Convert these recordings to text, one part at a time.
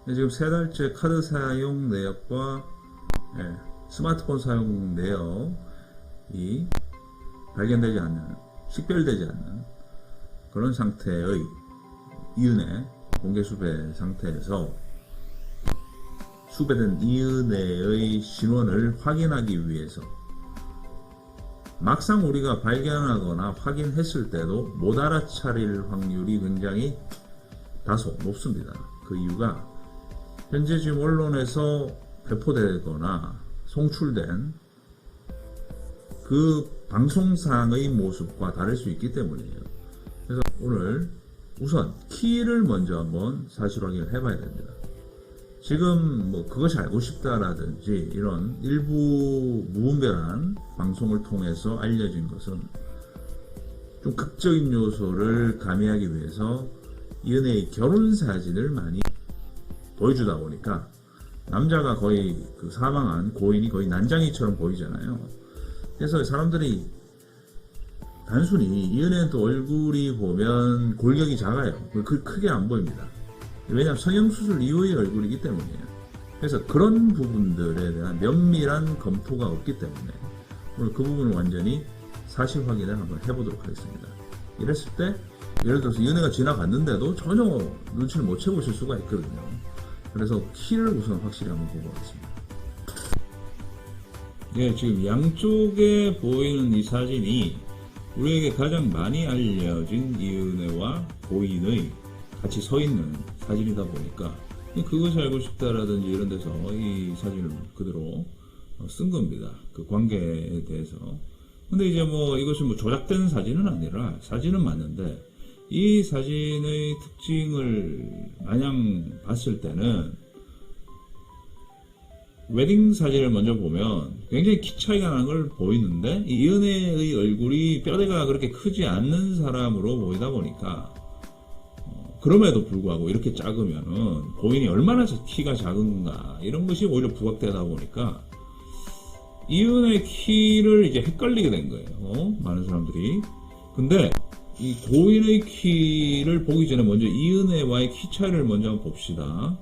지금 3달째 카드 사용 내역과 스마트폰 사용 내역이 발견되지 않는, 식별되지 않는 그런 상태의 이은혜 공개 수배 상태에서 수배된 이은혜의 신원을 확인하기 위해서 막상 우리가 발견하거나 확인했을 때도 못 알아차릴 확률이 굉장히 다소 높습니다. 그 이유가 현재 지금 언론에서 배포되거나 송출된 그 방송상의 모습과 다를 수 있기 때문이에요. 그래서 오늘 우선 키를 먼저 한번 사실 확인을 해봐야 됩니다. 지금 뭐 그것이 알고 싶다라든지 이런 일부 무분별한 방송을 통해서 알려진 것은 좀 극적인 요소를 가미하기 위해서 이은혜의 결혼 사진을 많이 보여주다 보니까 남자가 거의 그 사망한 고인이 거의 난장이처럼 보이잖아요. 그래서 사람들이 단순히 이은혜는 또 얼굴이 보면 골격이 작아요. 크게 안 보입니다. 왜냐하면 성형수술 이후의 얼굴이기 때문이에요. 그래서 그런 부분들에 대한 면밀한 검토가 없기 때문에 오늘 그 부분을 완전히 사실 확인을 한번 해보도록 하겠습니다. 이랬을 때 예를 들어서 이은혜가 지나갔는데도 전혀 눈치를 못 채고 있을 수가 있거든요. 그래서 키를 우선 확실히 한번 보고 가겠습니다. 네, 지금 양쪽에 보이는 이 사진이 우리에게 가장 많이 알려진 이은혜와 고인의 같이 서 있는 사진이다 보니까 그것이 알고 싶다라든지 이런 데서 이 사진을 그대로 쓴 겁니다. 그 관계에 대해서. 근데 이제 뭐 이것이 뭐 조작된 사진은 아니라 사진은 맞는데 이 사진의 특징을 마냥 봤을 때는 웨딩 사진을 먼저 보면 굉장히 키 차이가 나는 걸 보이는데 이 이은혜의 얼굴이 뼈대가 그렇게 크지 않는 사람으로 보이다 보니까 그럼에도 불구하고 이렇게 작으면은 고인이 얼마나 키가 작은가 이런 것이 오히려 부각되다 보니까 이은혜의 키를 이제 헷갈리게 된 거예요. 많은 사람들이. 근데 이 고인의 키를 보기 전에 먼저 이은혜와의 키 차이를 먼저 한번 봅시다.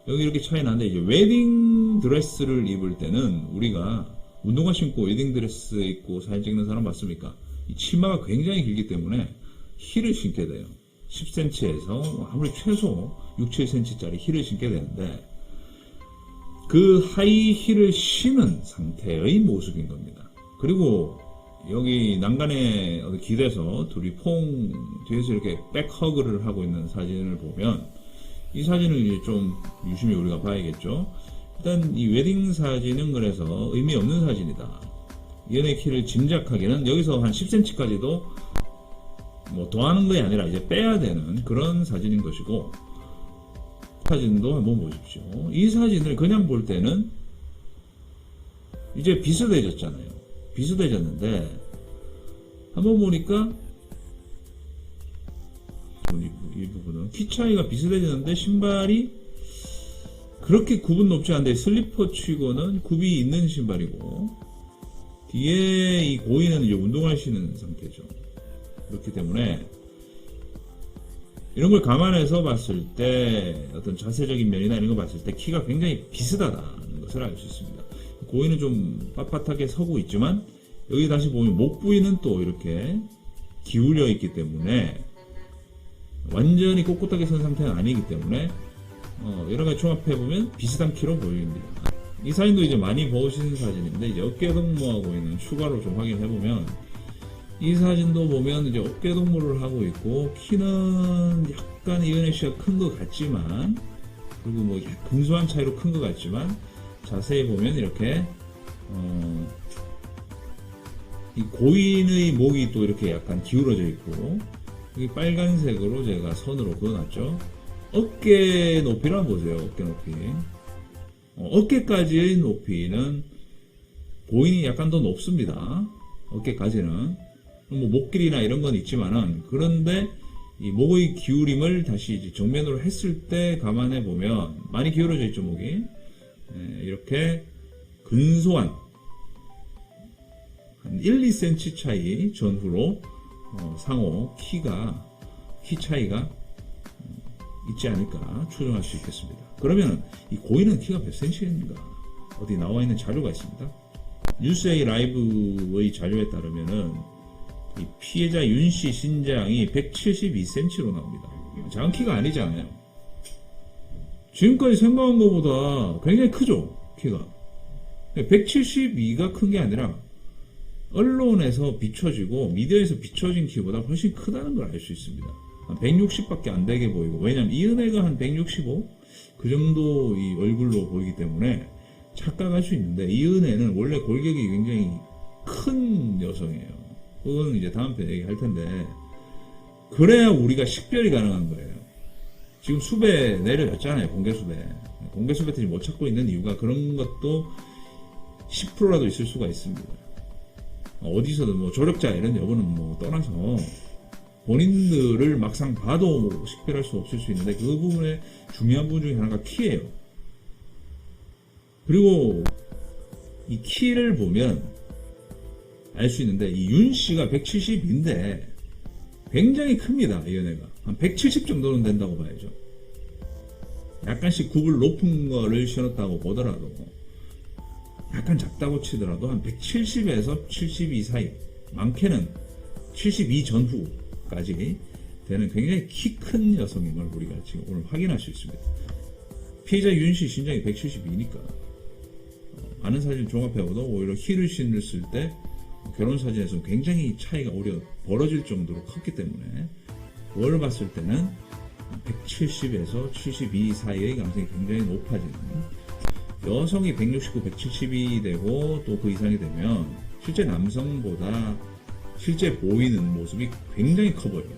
여기 이렇게 차이 나는데 이제 웨딩 드레스를 입을 때는 우리가 운동화 신고 웨딩 드레스 입고 사진 찍는 사람 맞습니까? 이 치마가 굉장히 길기 때문에 힐을 신게 돼요. 10cm에서 아무리 최소 6, 7cm짜리 힐을 신게 되는데 그 하이 힐을 신은 상태의 모습인 겁니다. 그리고 여기 난간에 기대서 둘이 퐁 뒤에서 이렇게 백허그를 하고 있는 사진을 보면 이 사진을 이제 좀 유심히 우리가 봐야겠죠. 일단 이 웨딩 사진은 그래서 의미 없는 사진이다. 이은혜 키를 짐작하기는 여기서 한 10cm까지도 뭐 더하는 것이 아니라 이제 빼야 되는 그런 사진인 것이고, 사진도 한번 보십시오. 이 사진을 그냥 볼 때는 이제 비슷해졌잖아요. 비슷해졌는데 한번 보니까 이 부분은 키 차이가 비슷해졌는데 신발이 그렇게 굽은 높지 않은데 슬리퍼 치고는 굽이 있는 신발이고 뒤에 이 고인은 이제 운동화를 신는 상태죠. 그렇기 때문에 이런 걸 감안해서 봤을 때 어떤 자세적인 면이나 이런 거 봤을 때 키가 굉장히 비슷하다는 것을 알 수 있습니다. 고인은 좀 빳빳하게 서고 있지만 여기 다시 보면 목 부위는 또 이렇게 기울여 있기 때문에 완전히 꼿꼿하게 선 상태는 아니기 때문에 여러 가지 종합해 보면 비슷한 키로 보입니다. 이 사진도 이제 많이 보신 사진인데 이제 어깨 동무하고 있는 추가로 좀 확인해 보면 이 사진도 보면 이제 어깨 동무를 하고 있고 키는 약간 이은혜 씨가 큰 것 같지만 그리고 뭐 근소한 차이로 큰 것 같지만 자세히 보면 이렇게 이 고인의 목이 또 이렇게 약간 기울어져 있고 여기 빨간색으로 제가 선으로 그어놨죠. 어깨 높이를 한번 보세요. 어깨 높이. 어깨까지의 높이는 고인이 약간 더 높습니다. 어깨까지는. 뭐 목 길이나 이런 건 있지만은 그런데 이 목의 기울임을 다시 이제 정면으로 했을 때 감안해 보면 많이 기울어져 있죠, 목이. 이렇게 근소한 한 1, 2cm 차이 전후로 상호 키 차이가 있지 않을까 추정할 수 있겠습니다. 그러면 이 고인은 키가 몇 cm인가? 어디 나와 있는 자료가 있습니다. 뉴스A 라이브의 자료에 따르면은 이 피해자 윤씨 신장이 172cm로 나옵니다. 작은 키가 아니잖아요. 지금까지 생각한 것보다 굉장히 크죠, 키가. 172가 큰 게 아니라 언론에서 비춰지고 미디어에서 비춰진 키보다 훨씬 크다는 걸 알 수 있습니다. 한 160밖에 안 되게 보이고, 왜냐면 이은혜가 한 165? 그 정도 이 얼굴로 보이기 때문에 착각할 수 있는데, 이은혜는 원래 골격이 굉장히 큰 여성이에요. 그거는 이제 다음 편에 얘기할 텐데, 그래야 우리가 식별이 가능한 거예요. 지금 수배 내려졌잖아요, 공개 수배. 공개 수배들이 못 찾고 있는 이유가 그런 것도 10%라도 있을 수가 있습니다. 어디서든 뭐 조력자 이런 여부는 뭐 떠나서 본인들을 막상 봐도 뭐 식별할 수 없을 수 있는데, 그 부분에 중요한 부분 중에 하나가 키예요. 그리고 이 키를 보면 알 수 있는데, 이 윤 씨가 170인데 굉장히 큽니다. 이 연애가 한 170 정도는 된다고 봐야죠. 약간씩 굽을 높은 거를 신었다고 보더라도, 약간 작다고 치더라도 한 170에서 72 사이, 많게는 72 전후까지 되는 굉장히 키 큰 여성임을 우리가 지금 오늘 확인할 수 있습니다. 피해자 윤씨 신장이 172니까 많은 사진 종합해봐도 오히려 힐을 신었을 때 결혼 사진에서 굉장히 차이가 오히려 벌어질 정도로 컸기 때문에 그걸 봤을 때는 170에서 72 사이의 가능성이 굉장히 높아지는, 여성이 169, 170이 되고 또 그 이상이 되면 실제 남성보다 실제 보이는 모습이 굉장히 커 보여요.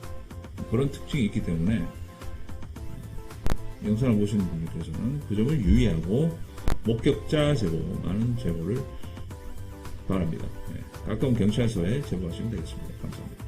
그런 특징이 있기 때문에 영상을 보시는 분들께서는 그 점을 유의하고 목격자 제보, 많은 제보를 바랍니다. 가까운 경찰서에 제보하시면 되겠습니다. 감사합니다.